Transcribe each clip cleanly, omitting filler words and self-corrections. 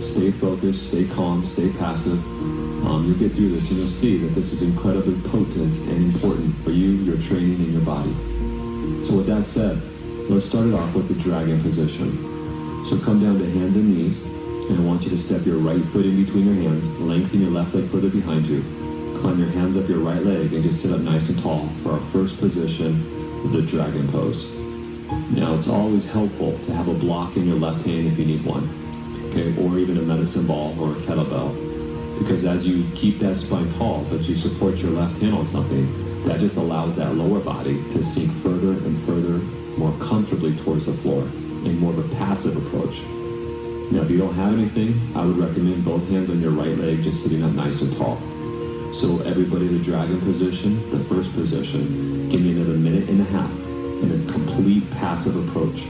stay focused, stay calm, stay passive. You'll get through this and you'll see that this is incredibly potent and important for you, your training, and your body. So with that said, let's start it off with the dragon position. So come down to hands and knees, and I want you to step your right foot in between your hands, lengthen your left leg further behind you, climb your hands up your right leg, and just sit up nice and tall for our first position, the dragon pose. Now, it's always helpful to have a block in your left hand if you need one, okay, or even a medicine ball or a kettlebell, because as you keep that spine tall, but you support your left hand on something, that just allows that lower body to sink further and further, more comfortably towards the floor, in more of a passive approach. Now, if you don't have anything, I would recommend both hands on your right leg just sitting up nice and tall. So everybody, the dragon position, the first position, give me another minute and a half in a complete passive approach.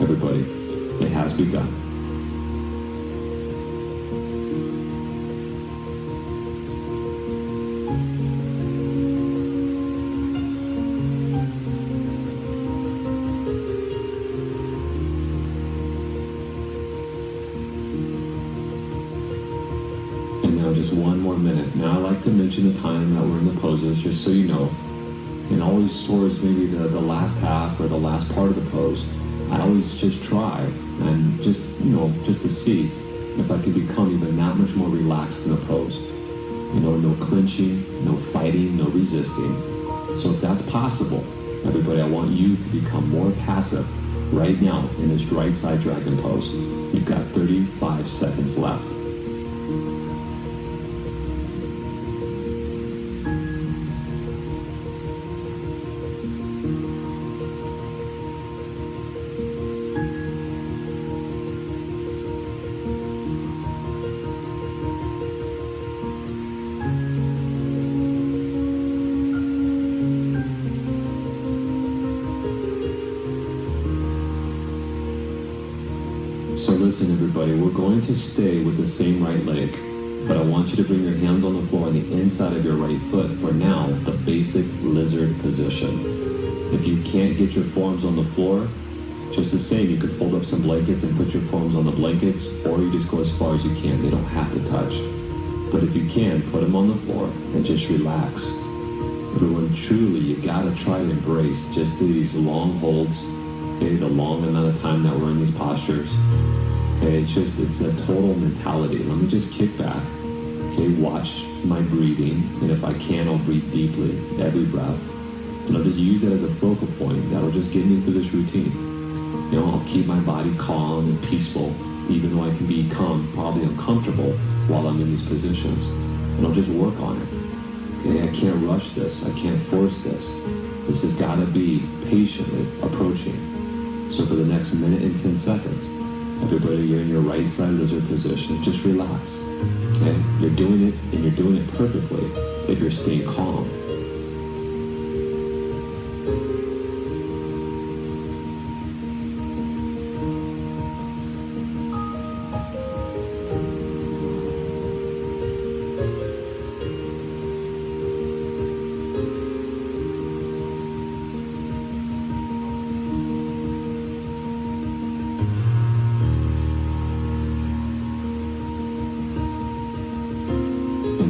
Everybody, it has begun. Just one more minute. Now I like to mention the time that we're in the poses, just so you know, and always towards maybe the last half or the last part of the pose, I always just try and just to see if I can become even that much more relaxed in the pose. No clinching, no fighting, no resisting. So if that's possible, everybody, I want you to become more passive right now in this right side dragon pose. You've got 35 seconds left. So listen, everybody, we're going to stay with the same right leg, but I want you to bring your hands on the floor on the inside of your right foot for now, the basic lizard position. If you can't get your forearms on the floor, just the same, you could fold up some blankets and put your forearms on the blankets, or you just go as far as you can. They don't have to touch. But if you can, put them on the floor and just relax. Everyone, truly, you gotta try and embrace just these long holds, okay, the long amount of time that we're in these postures. Okay, it's a total mentality. Let me just kick back, okay, watch my breathing, and if I can, I'll breathe deeply, every breath, and I'll just use it as a focal point that'll just get me through this routine. I'll keep my body calm and peaceful, even though I can become probably uncomfortable while I'm in these positions, and I'll just work on it. Okay, I can't rush this, I can't force this. This has gotta be patiently approaching. So for the next minute and 10 seconds, everybody, you're in your right side lizard position. Just relax, okay? You're doing it, and you're doing it perfectly if you're staying calm.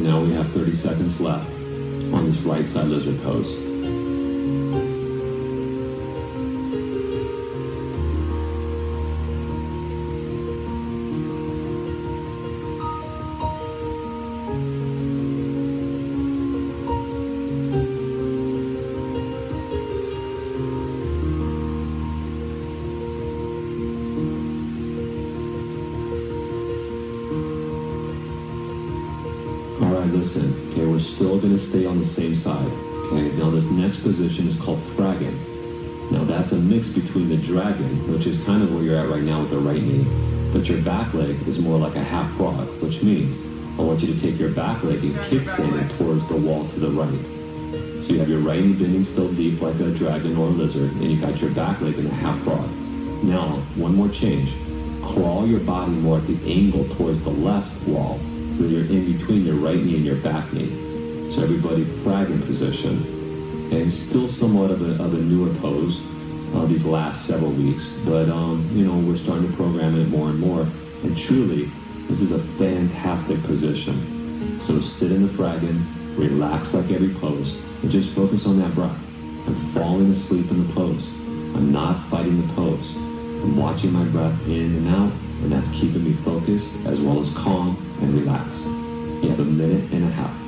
Now we have 30 seconds left on this right side lizard pose. Listen, okay, we're still going to stay on the same side, okay? Now this next position is called fragging. Now that's a mix between the dragon, which is kind of where you're at right now with the right knee, but your back leg is more like a half frog, which means I want you to take your back leg and kickstand it towards the wall to the right. So you have your right knee bending still deep like a dragon or a lizard, and you got your back leg in a half frog. Now, one more change. Crawl your body more at the angle towards the left wall, so that you're in between your right knee and your back knee. So everybody, fragging position. Okay, still somewhat of a newer pose these last several weeks, but we're starting to program it more and more. And truly, This is a fantastic position. So sit in the fraggin, relax like every pose, and just focus on that breath. I'm falling asleep in the pose. I'm not fighting the pose. I'm watching my breath in and out, and that's keeping me focused as well as calm and relaxed. You have 1.5 minutes.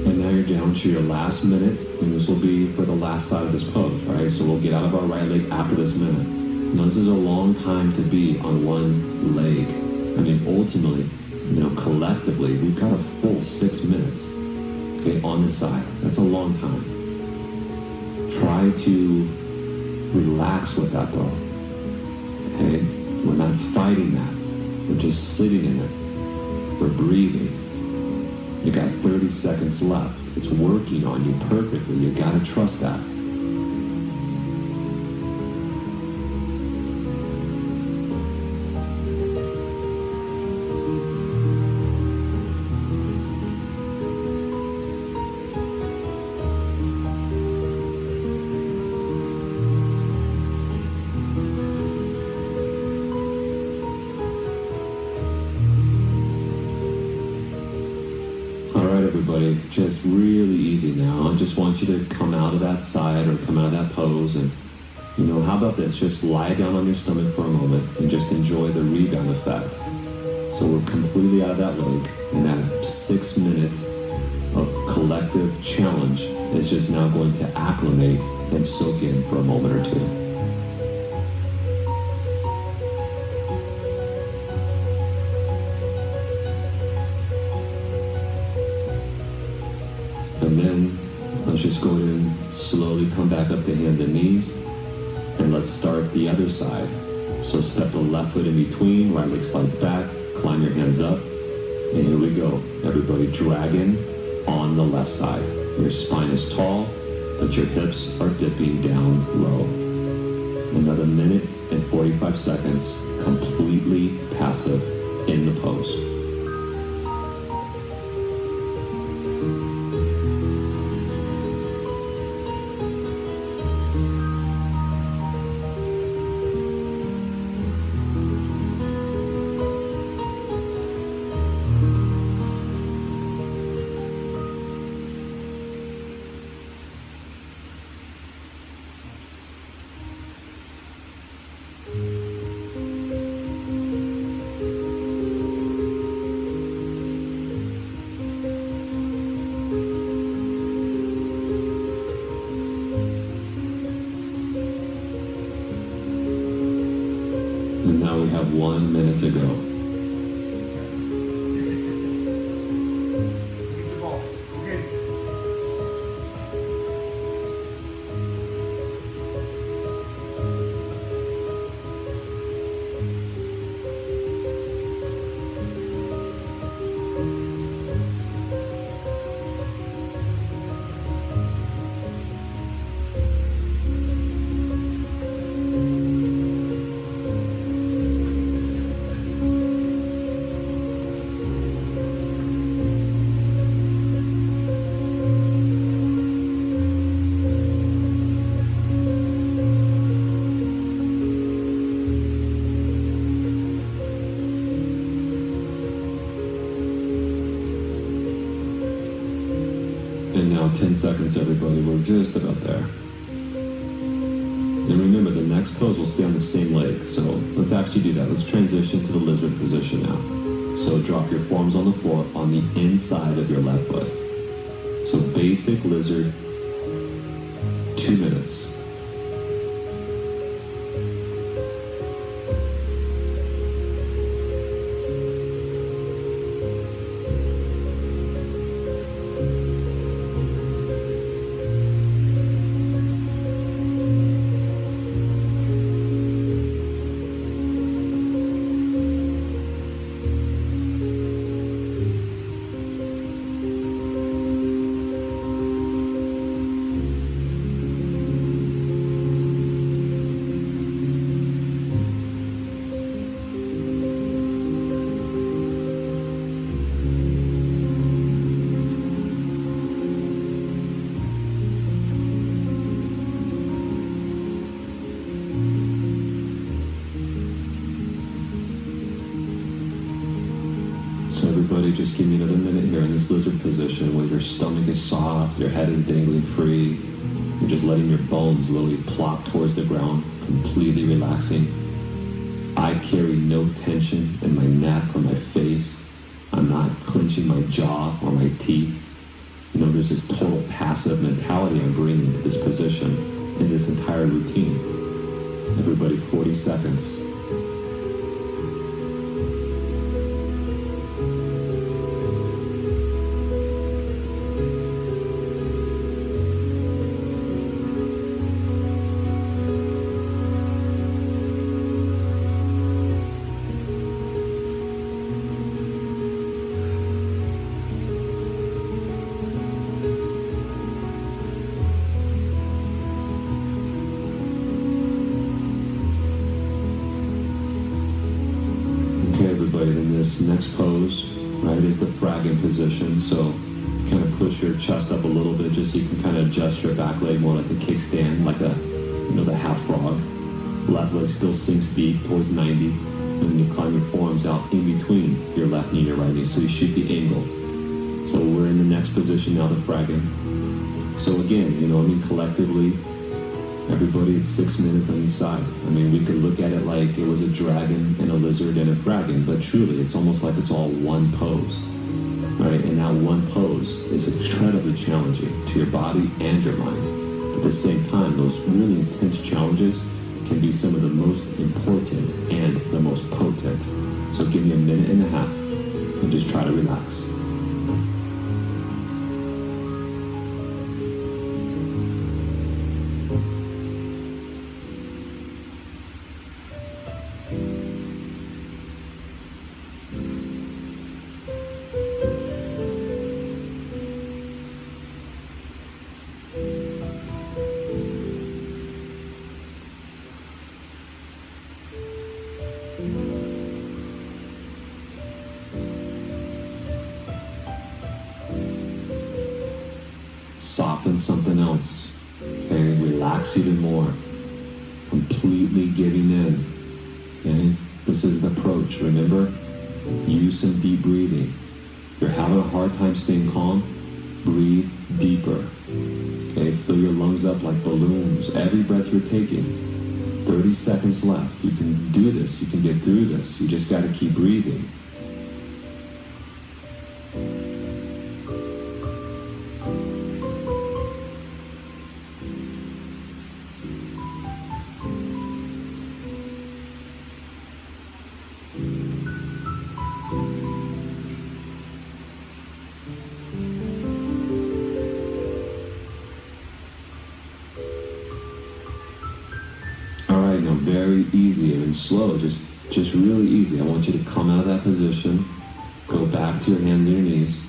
And now you're down to your last minute, and this will be for the last side of this pose, right? So we'll get out of our right leg after this minute. Now this is a long time to be on one leg. I mean, ultimately, collectively, we've got a full 6 minutes, okay, on this side. That's a long time. Try to relax with that though, okay? We're not fighting that. We're just sitting in it. We're breathing. You got 30 seconds left. It's working on you perfectly. You gotta trust that. Everybody, just really easy now. I just want you to come out of that side or come out of that pose, and how about this? Just lie down on your stomach for a moment and just enjoy the rebound effect. So we're completely out of that leg, and that 6 minutes of collective challenge is just now going to acclimate and soak in for a moment or two. And then let's just go ahead and slowly come back up to hands and knees. And let's start the other side. So step the left foot in between, right leg slides back, climb your hands up. And here we go. Everybody, dragon on the left side. Your spine is tall, but your hips are dipping down low. Another 1:45 seconds, completely passive in the pose. And now we have 1 minute to go. And now 10 seconds, everybody. We're just about there. And remember, the next pose will stay on the same leg. So let's actually do that. Let's transition to the lizard position now. So drop your forearms on the floor on the inside of your left foot. So basic lizard, 2 minutes. everybody, just give me another minute here in this lizard position where your stomach is soft, your head is dangling free. You're just letting your bones literally plop towards the ground, completely relaxing. I carry no tension in my neck or my face. I'm not clenching my jaw or my teeth. You know, there's this total passive mentality I'm bringing to this position in this entire routine. Everybody, 40 seconds. In this next pose, right, is the fragging position. So kind of push your chest up a little bit just so you can kind of adjust your back leg more like a kickstand, like a, you know, the half frog. Left leg still sinks deep towards 90, and then you climb your forearms out in between your left knee and your right knee, so you shoot the angle. So we're in the next position now, the fragging. So again, you know, I mean, collectively, everybody is 6 minutes on each side. I mean, we could look at it like it was a dragon and a lizard and a fragging, but truly, it's almost like it's all one pose, right? And that one pose is incredibly challenging to your body and your mind. But at the same time, those really intense challenges can be some of the most important and the most potent. So give me a minute and a half and just try to relax. Soften something else, okay? Relax even more, completely giving in, okay? This is the approach, remember? Use some deep breathing. If you're having a hard time staying calm, breathe deeper, okay? Fill your lungs up like balloons every breath you're taking. 30 seconds left. You can do this. You can get through this. You just got to keep breathing. Very easy and slow, just really easy. I want you to come out of that position, go back to your hands and your knees,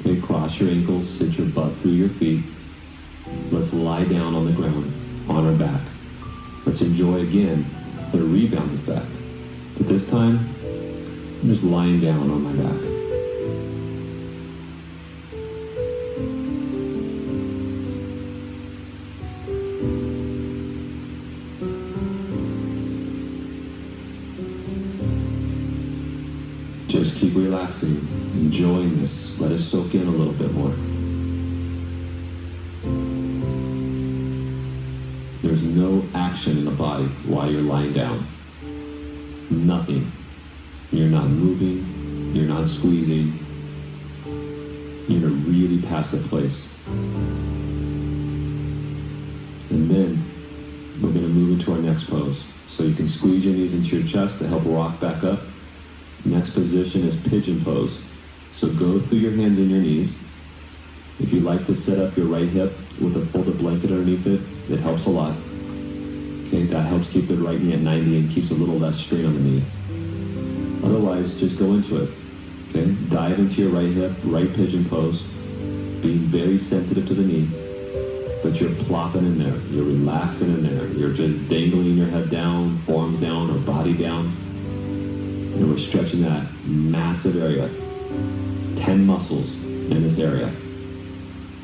okay, cross your ankles, sit your butt through your feet. Let's lie down on the ground, on our back. Let's enjoy again the rebound effect. But this time, I'm just lying down on my back. Just keep relaxing, enjoying this. Let it soak in a little bit more. There's no action in the body while you're lying down. Nothing. You're not moving, you're not squeezing. You're in a really passive place. And then we're going to move into our next pose. So you can squeeze your knees into your chest to help rock back up. Next position is pigeon pose. So go through your hands and your knees. If you like to set up your right hip with a folded blanket underneath it, it helps a lot. Okay, that helps keep the right knee at 90 and keeps a little less strain on the knee. Otherwise, just go into it. Okay, dive into your right hip, right pigeon pose, being very sensitive to the knee, but you're plopping in there. You're relaxing in there. You're just dangling your head down, forearms down, or body down. And we're stretching that massive area. 10 muscles in this area.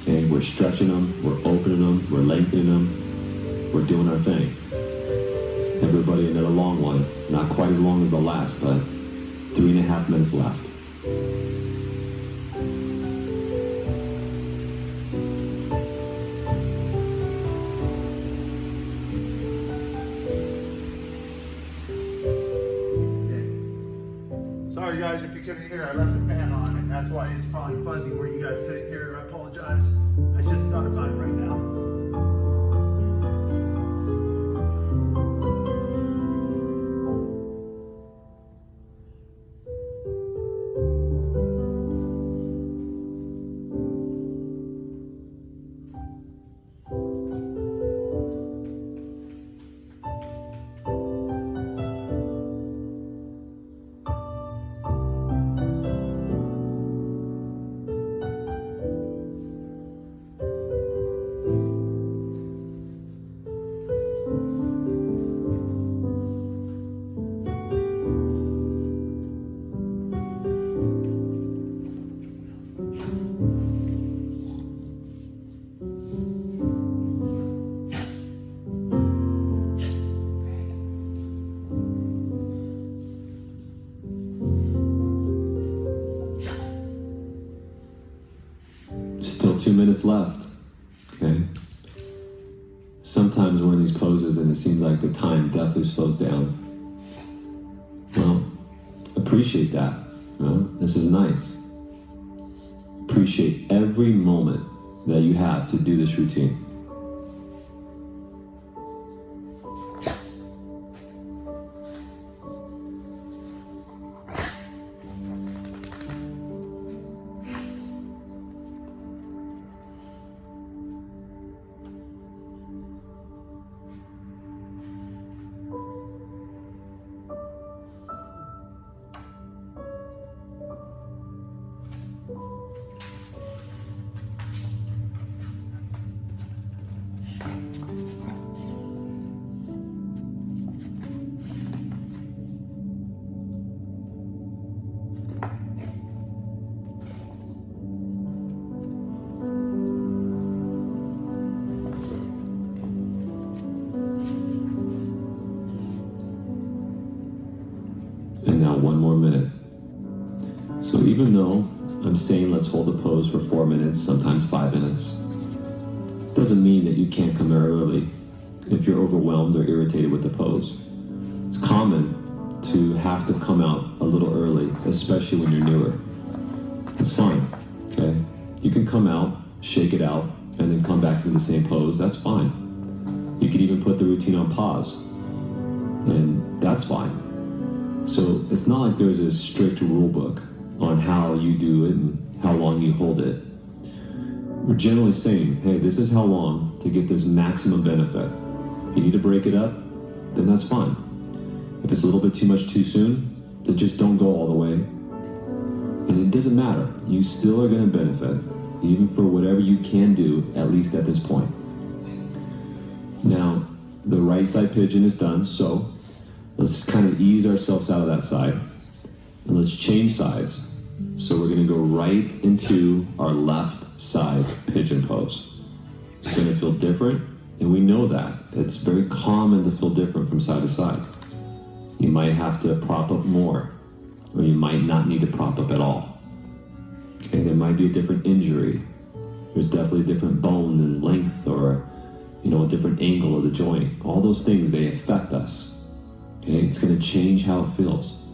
Okay, we're stretching them, we're opening them, we're lengthening them, we're doing our thing. Everybody, another long one. Not quite as long as the last, but 3.5 minutes left. couldn't hear, I left the fan on, and that's why it's probably fuzzy where you guys couldn't hear. I apologize. I just thought about it right now. Still 2 minutes left, okay? Sometimes we're in these poses and it seems like the time definitely slows down. Well, appreciate that, you know? This is nice. Appreciate every moment that you have to do this routine. And now 1 more minute. So even though I'm saying let's hold the pose for 4 minutes, sometimes 5 minutes, doesn't mean that you can't come early if you're overwhelmed or irritated with the pose. It's common to have to come out a little early, especially when you're newer. It's fine, okay? You can come out, shake it out, and then come back to the same pose. That's fine. You can even put the routine on pause, and that's fine. So it's not like there's a strict rule book on how you do it and how long you hold it. We're generally saying, hey, this is how long to get this maximum benefit. If you need to break it up, then that's fine. If it's a little bit too much too soon, then just don't go all the way. And it doesn't matter. You still are going to benefit, even for whatever you can do, at least at this point. Now, the right side pigeon is done, so let's kind of ease ourselves out of that side. And let's change sides. So we're going to go right into our left side pigeon pose. It's going to feel different, and we know that. It's very common to feel different from side to side. You might have to prop up more, or you might not need to prop up at all. Okay, there might be a different injury. There's definitely a different bone and length, or a different angle of the joint. All those things, they affect us. Okay, it's going to change how it feels.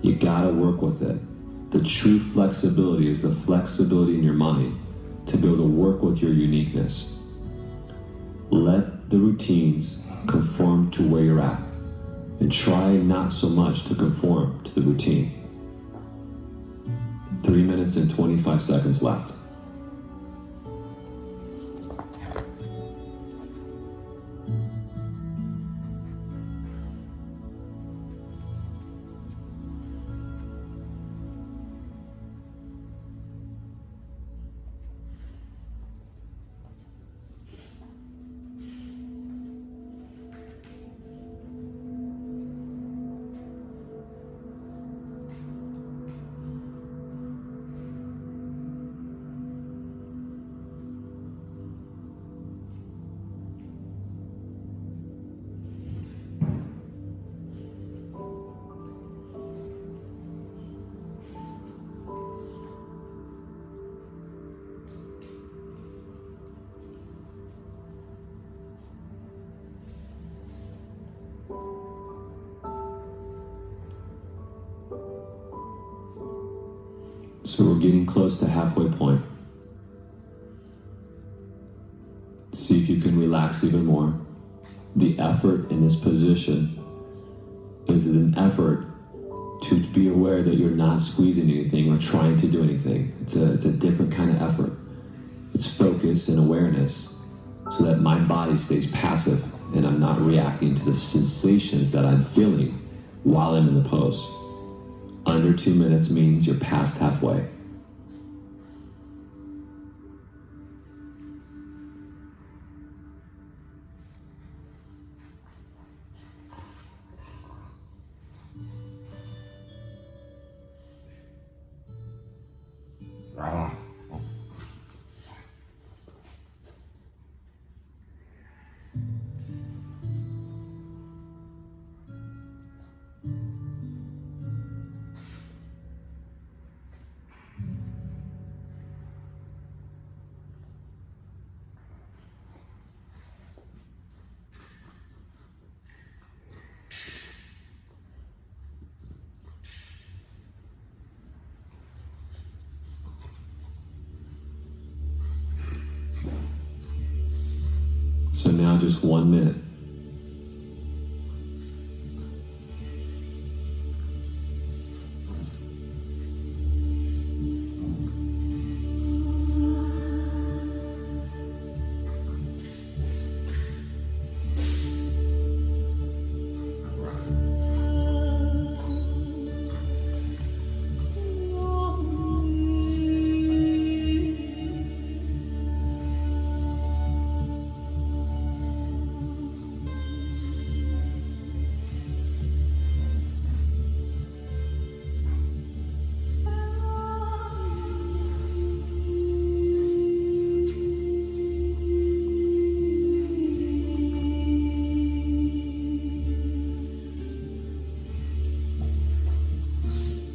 You got to work with it. The true flexibility is the flexibility in your mind to be able to work with your uniqueness. Let the routines conform to where you're at, and try not so much to conform to the routine. 3 minutes and 25 seconds left. So we're getting close to halfway point. See if you can relax even more. The effort in this position is an effort to be aware that you're not squeezing anything or trying to do anything. It's a different kind of effort. It's focus and awareness so that my body stays passive and I'm not reacting to the sensations that I'm feeling while I'm in the pose. Under 2 minutes means you're past halfway. So now just 1 minute.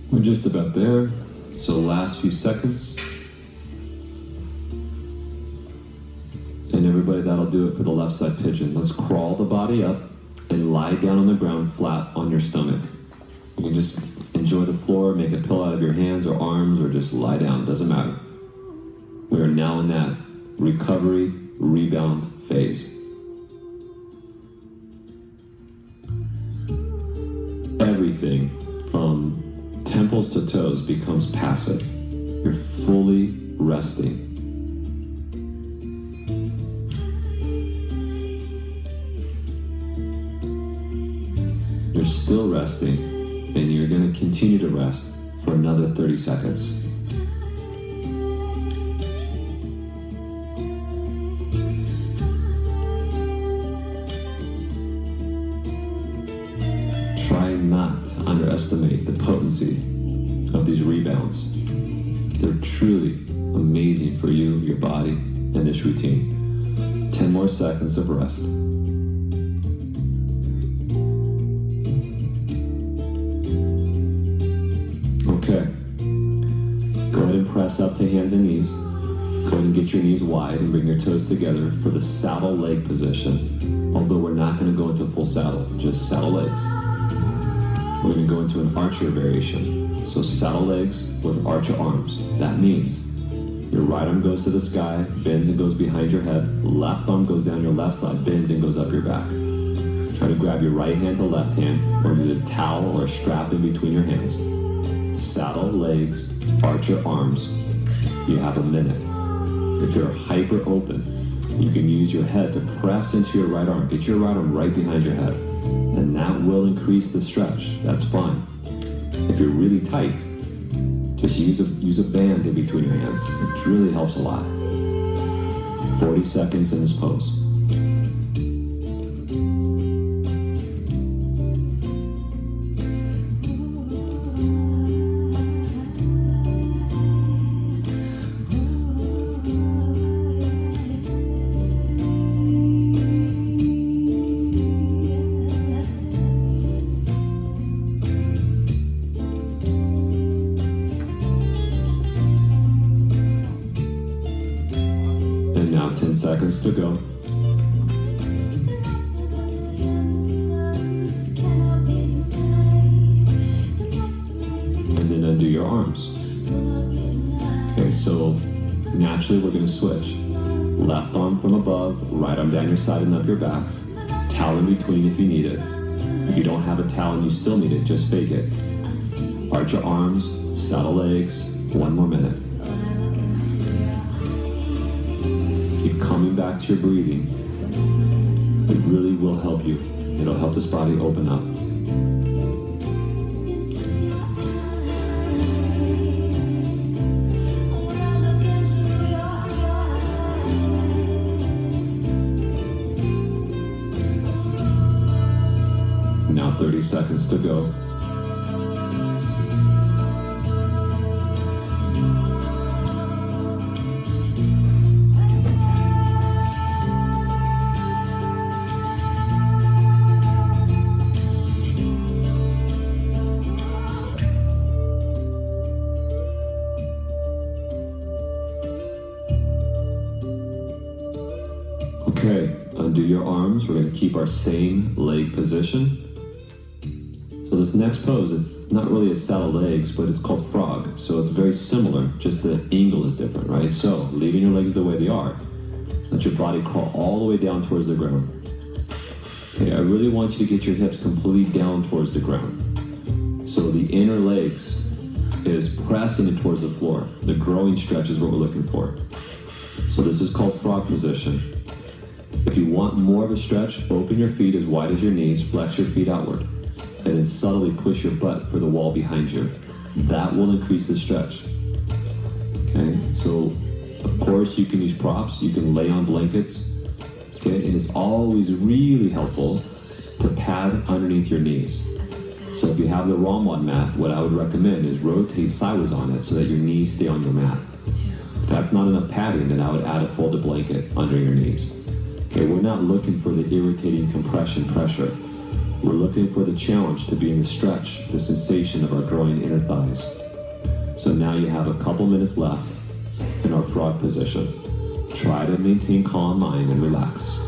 We're just about there, so last few seconds. And everybody, that'll do it for the left side pigeon. Let's crawl the body up and lie down on the ground flat on your stomach. You can just enjoy the floor, make a pillow out of your hands or arms, or just lie down, doesn't matter. We are now in that recovery, rebound phase. Everything from temples to toes becomes passive. You're fully resting. You're still resting, and you're going to continue to rest for another 30 seconds. Try not to underestimate the potency of these rebounds. They're truly amazing for you, your body, and this routine. 10 more seconds of rest. Okay. Go ahead and press up to hands and knees. Go ahead and get your knees wide and bring your toes together for the saddle leg position. Although we're not going to go into full saddle, just saddle legs. We're going to go into an archer variation. So saddle legs with archer arms. That means your right arm goes to the sky, bends and goes behind your head. Left arm goes down your left side, bends and goes up your back. Try to grab your right hand to left hand, or use a towel or a strap in between your hands. Saddle legs, archer arms. You have a minute. If you're hyper open, you can use your head to press into your right arm. Get your right arm right behind your head. And that will increase the stretch. That's fine. If you're really tight, just use a band in between your hands. It really helps a lot. 40 seconds in this pose. And now 10 seconds to go. And then undo your arms. naturally we're gonna switch. Left arm from above, right arm down your side and up your back. Towel in between if you need it. If you don't have a towel and you still need it, just fake it. Arch your arms, saddle legs, 1 more minute. Keep coming back to your breathing. It really will help you. It'll help this body open up. Now 30 seconds to go. Okay, undo your arms. We're going to keep our same leg position. So this next pose, it's not really a saddle legs, but it's called frog. So it's very similar, just the angle is different, right? So leaving your legs the way they are. Let your body crawl all the way down towards the ground. Okay, I really want you to get your hips completely down towards the ground. So the inner legs is pressing it towards the floor. The growing stretch is what we're looking for. So this is called frog position. If you want more of a stretch, open your feet as wide as your knees, flex your feet outward, and then subtly push your butt for the wall behind you. That will increase the stretch. Okay, so of course you can use props, you can lay on blankets, okay, and it's always really helpful to pad underneath your knees. So if you have the Ramwad mat, what I would recommend is rotate sideways on it so that your knees stay on your mat. If that's not enough padding, then I would add a folded blanket under your knees. Okay, we're not looking for the irritating compression pressure. We're looking for the challenge to be in the stretch, the sensation of our growing inner thighs. So now you have a couple minutes left in our frog position. Try to maintain calm mind and relax.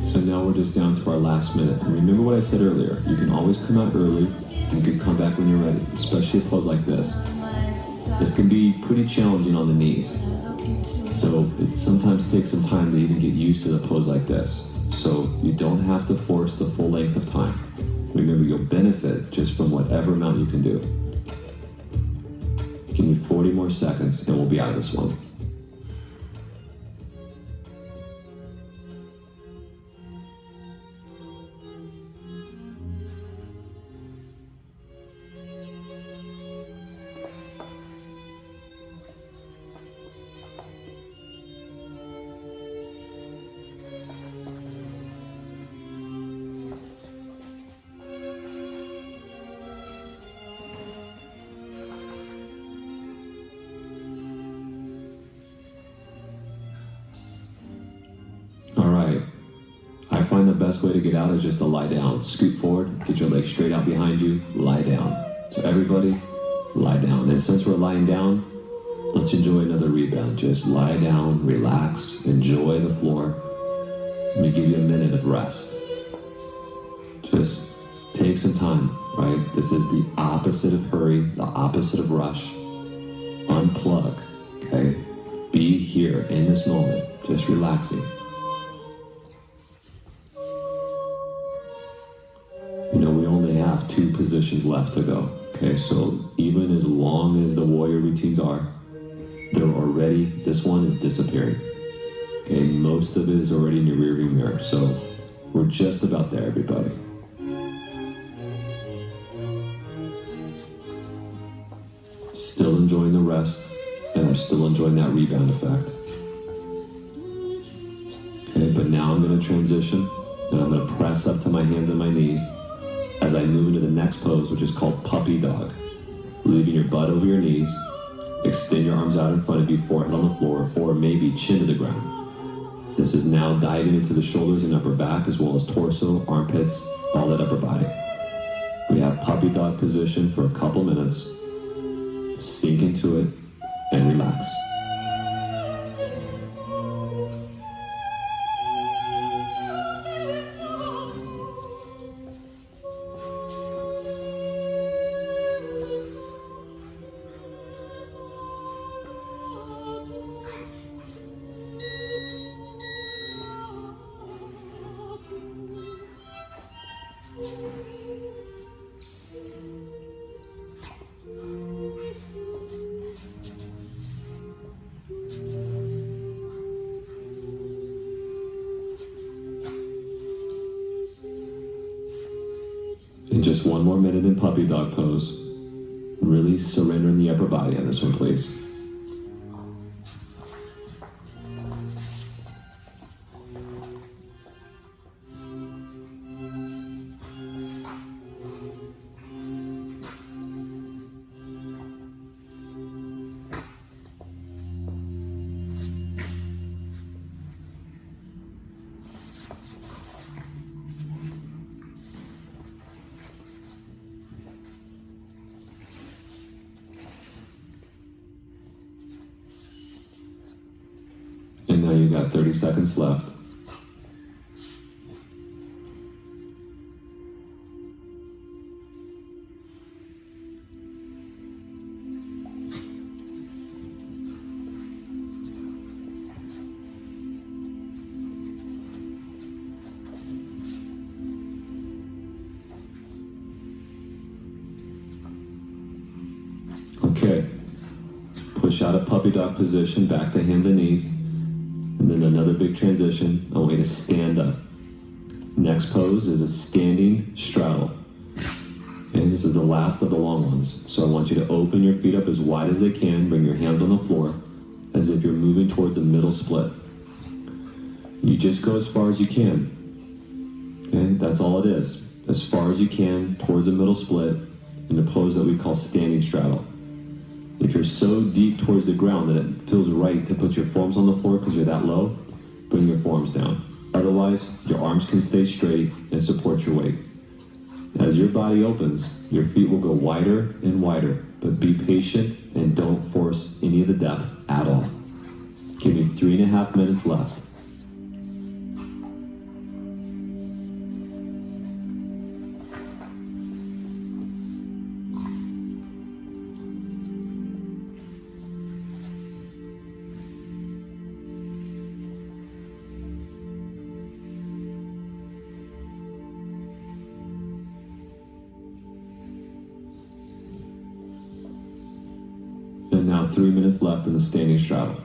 So now we're just down to our last minute. And remember what I said earlier, you can always come out early, and you can come back when you're ready, especially a pose like this. This can be pretty challenging on the knees. So it sometimes takes some time to even get used to the pose like this. So you don't have to force the full length of time. Remember, you'll benefit just from whatever amount you can do. Give me 40 more seconds and we'll be out of this one. I find the best way to get out is just to lie down. Scoot forward, get your legs straight out behind you, lie down. So everybody, lie down. And since we're lying down, let's enjoy another rebound. Just lie down, relax, enjoy the floor. Let me give you a minute of rest. Just take some time, right? This is the opposite of hurry, the opposite of rush. Unplug, okay? Be here in this moment, just relaxing. You know, we only have 2 positions left to go. Okay, so even as long as the warrior routines are, they're already, this one is disappearing. Okay, most of it is already in your rearview mirror, so we're just about there, everybody. Still enjoying the rest, and I'm still enjoying that rebound effect. Okay, but now I'm going to transition, and I'm going to press up to my hands and my knees as I move into the next pose, which is called puppy dog. Leaving your butt over your knees, extend your arms out in front of you, forehead on the floor, or maybe chin to the ground. This is now diving into the shoulders and upper back, as well as torso, armpits, all that upper body. We have puppy dog position for a couple minutes. Sink into it and relax. And just one more minute in puppy dog pose. Really surrendering the upper body on this one, please. And now you got 30 seconds left. Okay. Push out of puppy dog position, back to hands and knees. And then another big transition. I want you to stand up. Next pose is a standing straddle. And this is the last of the long ones. So I want you to open your feet up as wide as they can. Bring your hands on the floor as if you're moving towards a middle split. You just go as far as you can. Okay, that's all it is. As far as you can towards a middle split in a pose that we call standing straddle. If you're so deep towards the ground that it feels right to put your forearms on the floor because you're that low, bring your forearms down. Otherwise, your arms can stay straight and support your weight. As your body opens, your feet will go wider and wider, but be patient and don't force any of the depth at all. Give me 3.5 minutes left. And now 3 minutes left in the standing straddle.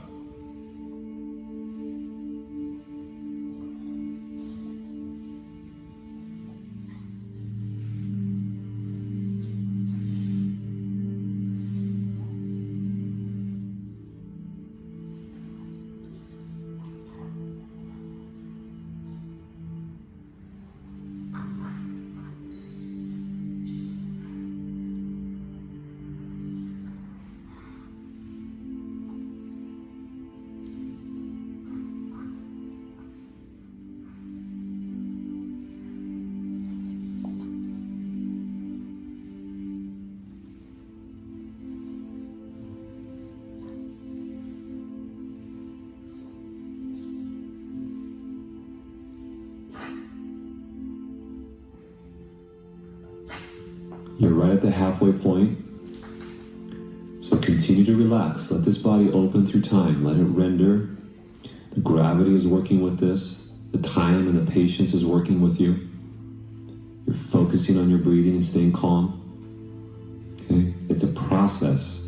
You're right at the halfway point. So continue to relax. Let this body open through time. Let it render. The gravity is working with this. The time and the patience is working with you. You're focusing on your breathing and staying calm. Okay? It's a process.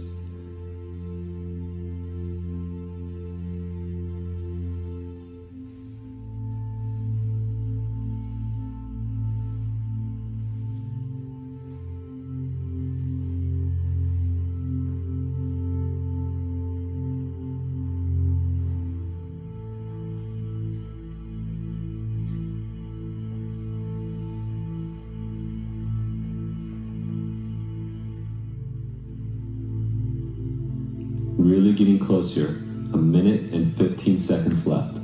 Really getting close here. 1 minute and 15 seconds left.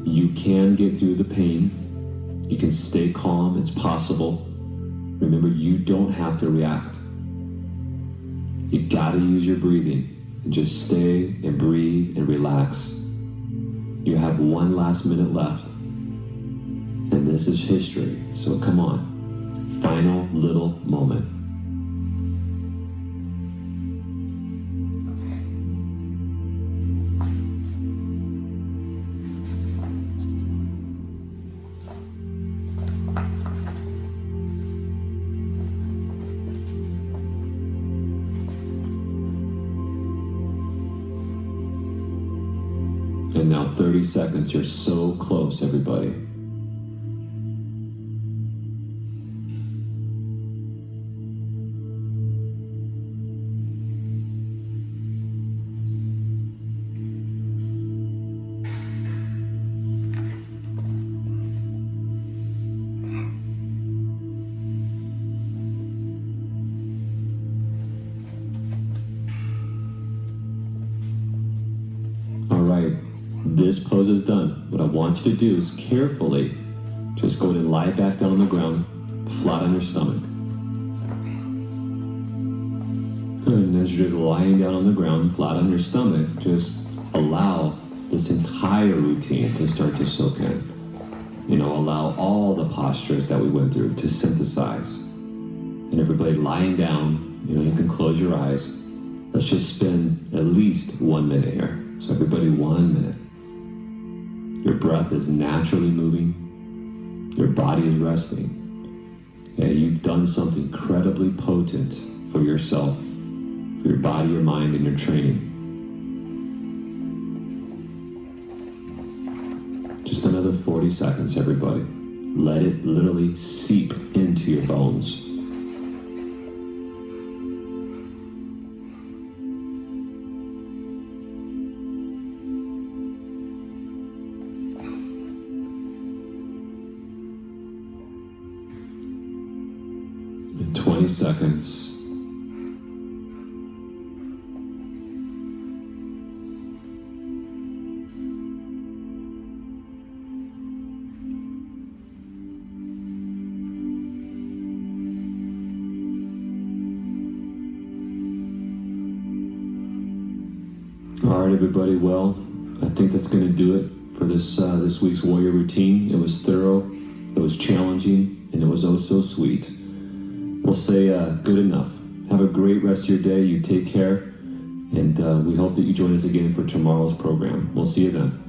You can get through the pain. You can stay calm. It's possible. Remember, you don't have to react. You gotta use your breathing and just stay and breathe and relax. You have 1 last minute left. And this is history. So come on. Final little moment. And now 30 seconds. You're so close, everybody. All right. This pose is done. What I want you to do is carefully just go ahead and lie back down on the ground, flat on your stomach. Good. And as you're just lying down on the ground, flat on your stomach, just allow this entire routine to start to soak in. Allow all the postures that we went through to synthesize. And everybody lying down, you can close your eyes. Let's just spend at least 1 minute here. So everybody, 1 minute. Your breath is naturally moving. Your body is resting. Okay, you've done something incredibly potent for yourself, for your body, your mind, and your training. Just another 40 seconds, everybody. Let it literally seep into your bones. In 20 seconds. All right, everybody. Well, I think that's going to do it for this week's warrior routine. It was thorough, it was challenging, and it was oh so sweet. We'll say good enough. Have a great rest of your day. You take care, and we hope that you join us again for tomorrow's program. We'll see you then.